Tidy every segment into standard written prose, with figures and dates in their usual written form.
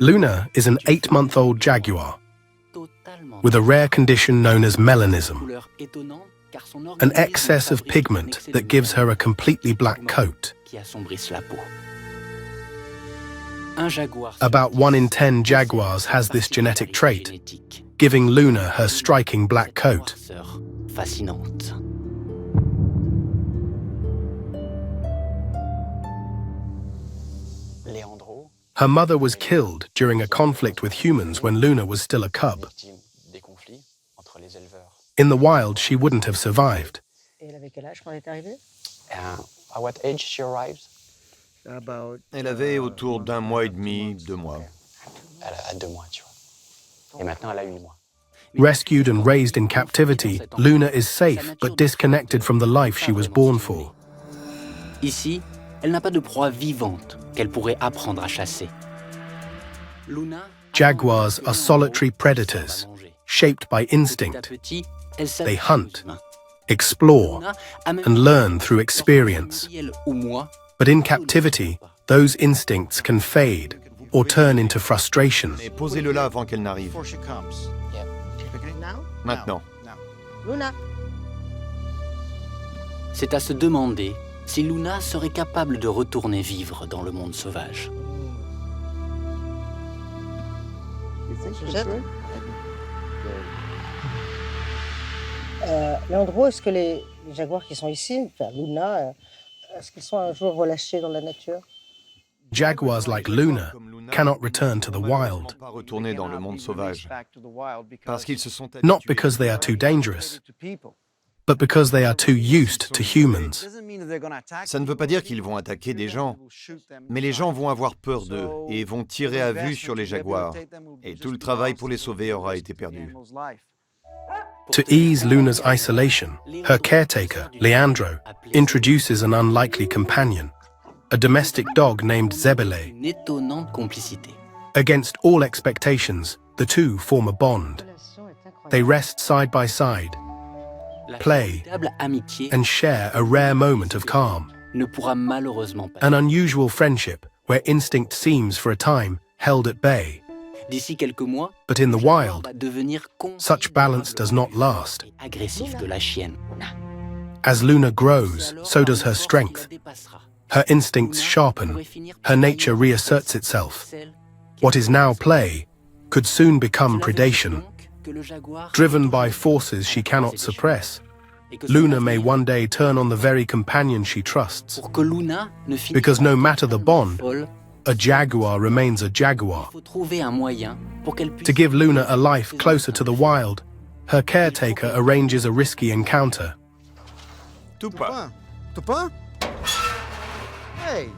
Luna is an 8-month-old jaguar with a rare condition known as melanism, an excess of pigment that gives her a completely black coat. About 1 in 10 jaguars has this genetic trait, giving Luna her striking black coat. Her mother was killed during a conflict with humans when Luna was still a cub. In the wild, she wouldn't have survived. At what age she arrived? Elle avait autour d'1 mois et demi, 2 mois. Elle a 2 mois, tu vois. Et maintenant, elle a 8 mois. Rescued and raised in captivity, Luna is safe but disconnected from the life she was born for. Ici, elle n'a pas de proie vivante qu'elle pourrait apprendre à chasser. Jaguars are solitary predators, shaped by instinct. They hunt, explore, and learn through experience. But in captivity, those instincts can fade or turn into frustration. Et posez-le là avant qu'elle n'arrive. Maintenant. Luna. C'est à se demander si Luna serait capable de retourner vivre dans le monde sauvage. Leandro, est-ce que les jaguars qui sont ici, enfin Luna, est-ce qu'ils sont un jour relâchés dans la nature? Jaguars like Luna cannot return to the wild, Pas retourner dans le monde sauvage. Parce qu'ils se sont not because they are too dangerous, but because they are too used to humans. Ça ne veut pas dire qu'ils vont attaquer des gens, mais les gens vont avoir peur d'eux et vont tirer à vue sur les jaguars. Et tout le travail pour les sauver aura été perdu. To ease Luna's isolation, her caretaker, Leandro, introduces an unlikely companion, a domestic dog named Zebele. Une étonnante complicité. Against all expectations, the two form a bond. They rest side by side, play, Véritable amitié and share a rare moment of calm. ne pourra malheureusement pas. An unusual friendship where instinct seems for a time held at bay. D'ici quelques mois, But in the wild, va devenir such balance does not last. agressif de la chienne. As Luna grows, so does her strength. Her instincts sharpen, her nature reasserts itself. What is now play could soon become predation. Driven by forces she cannot suppress, Luna may one day turn on the very companion she trusts. Because no matter the bond, a jaguar remains a jaguar. To give Luna a life closer to the wild, her caretaker arranges a risky encounter. Tupa. Tupa? Hey!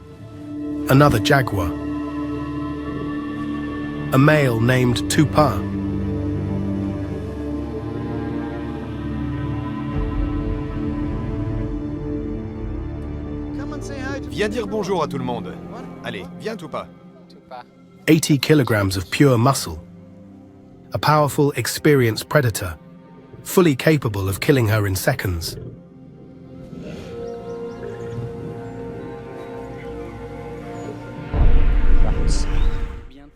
Another jaguar. A male named Tupa. Come and say hi to Viens dire bonjour à tout le monde. Allez, viens Tupa. 80 kilograms of pure muscle. A powerful, experienced predator, fully capable of killing her in seconds.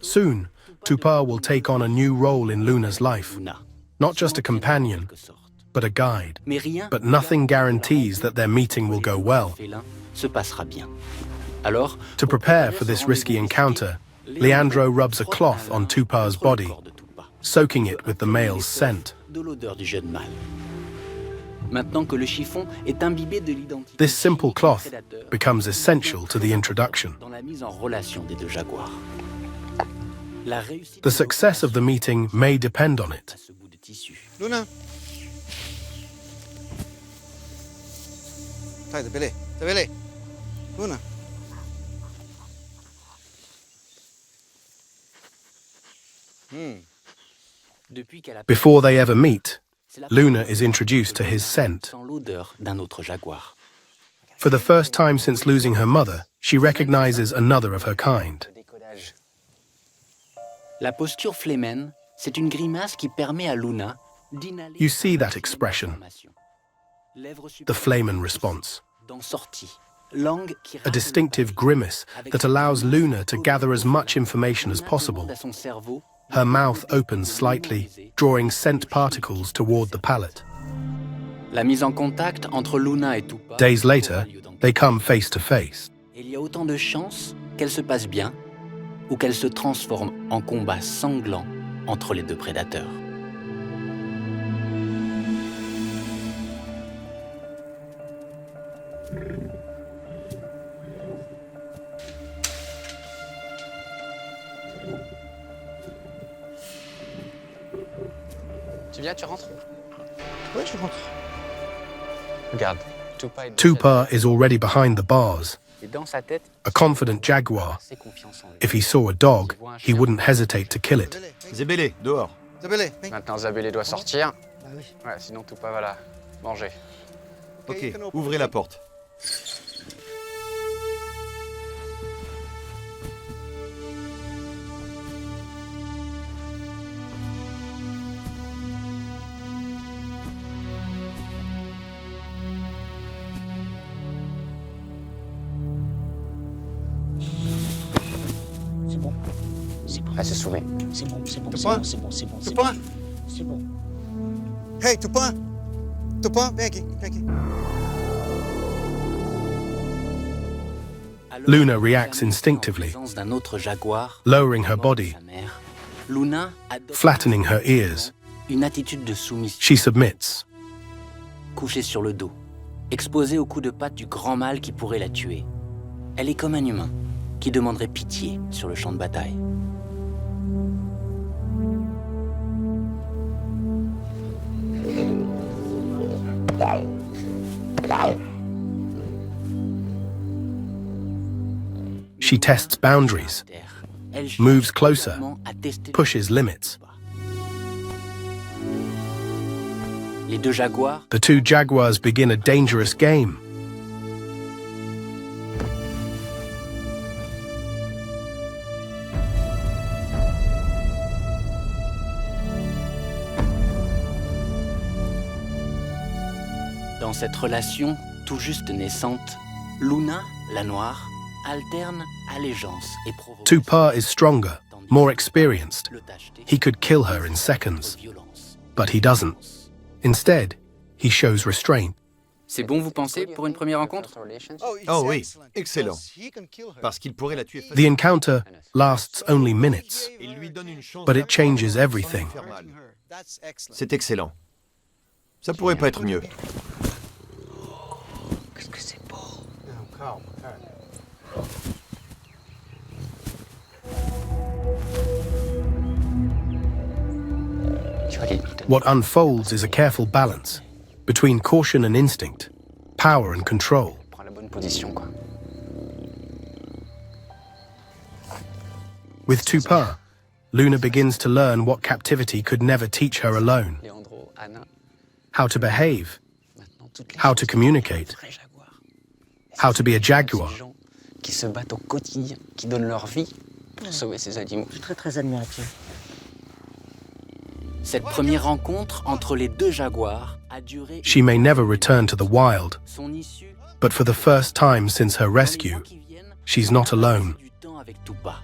Soon, Tupa will take on a new role in Luna's life. Not just a companion, but a guide. But nothing guarantees that their meeting will go well. To prepare for this risky encounter, Leandro rubs a cloth on Tupa's body, soaking it with the male's scent. This simple cloth becomes essential to the introduction. The success of the meeting may depend on it. Luna! Dai, Tebele! Luna! Before they ever meet, Luna is introduced to his scent. For the first time since losing her mother, she recognizes another of her kind. La posture flémène, c'est une grimace qui permet à Luna d'inhaler. You see that expression, the Flamen response. Dents sorties, langue qui a distinctive grimace that allows Luna to gather as much information as possible. à son cerveau. Her mouth opens slightly, drawing scent particles toward the palate. La mise en contact entre Luna et Tupa. Days later, they come face to face. Il y a autant de chances qu'elle se passe bien ou qu'elle se transforme en combat sanglant entre les deux prédateurs. Tu viens, tu rentres? Ouais, je rentre. Regarde, Tupa est Tupa is already behind the bars. Et dans sa tête, A confident jaguar. Assez confiance en lui. If he saw a dog, he wouldn't hesitate to kill it. Zébélé, dehors. Zabélé, viens. maintenant Zabélé doit sortir. Ah oui. Ouais, sinon Tupa va la manger. Ok, ouvrez la porte. C'est bon. C'est bon. Elle se soumet. C'est bon, c'est bon, c'est Tupa? bon, c'est bon, c'est bon. c'est Tupa? bon. C'est bon. Hey, Tupa! Tupa, viens ici, viens ici. Alors Luna qu'elle reacts s'amuse instinctively, en présence d'un autre jaguar, lowering her mort de body, sa mère, Luna adopte flattening her ears. une attitude de soumission, She submits. couchée sur le dos, exposée aux coups de patte du grand mâle qui pourrait la tuer. Elle est comme un humain qui demanderait pitié sur le champ de bataille. She tests boundaries, Elle cherche moves closer, constamment à tester pushes limits. les deux jaguars The two jaguars begin a dangerous game. Dans cette relation tout juste naissante, Luna, la noire, alterne allégeance et provocation. Tupa is stronger, tandis more que experienced. le tacheté He could kill her in de seconds, violence. but he doesn't. Instead, he shows restraint. C'est bon, vous pensez, pour une première rencontre? Oh oui, excellent. Parce qu'il pourrait la tuer The facilement. encounter lasts only minutes, Il lui donne une chance but it changes d'apprendre sans everything. lui faire mal. C'est excellent. Ça pourrait pas être mieux. Qu'est-ce que c'est beau. Tu vois, What unfolds is a careful balance between caution and instinct, power and control. prend la bonne position, quoi. With Tupa, Luna begins to learn what captivity could never teach her alone. Leandro, Anna, How to behave, maintenant toutes les how to communicate, vrais jaguars. how to be a jaguar. Ces gens qui se battent au quotidien, qui donnent leur vie pour sauver ces animaux. Je suis très très admirative. Cette première rencontre entre les deux jaguars a duré. She may never return to the wild, Son issue, but for the first time since her dans les rescue, mois qui viennent, she's not alone. du temps avec Tupa.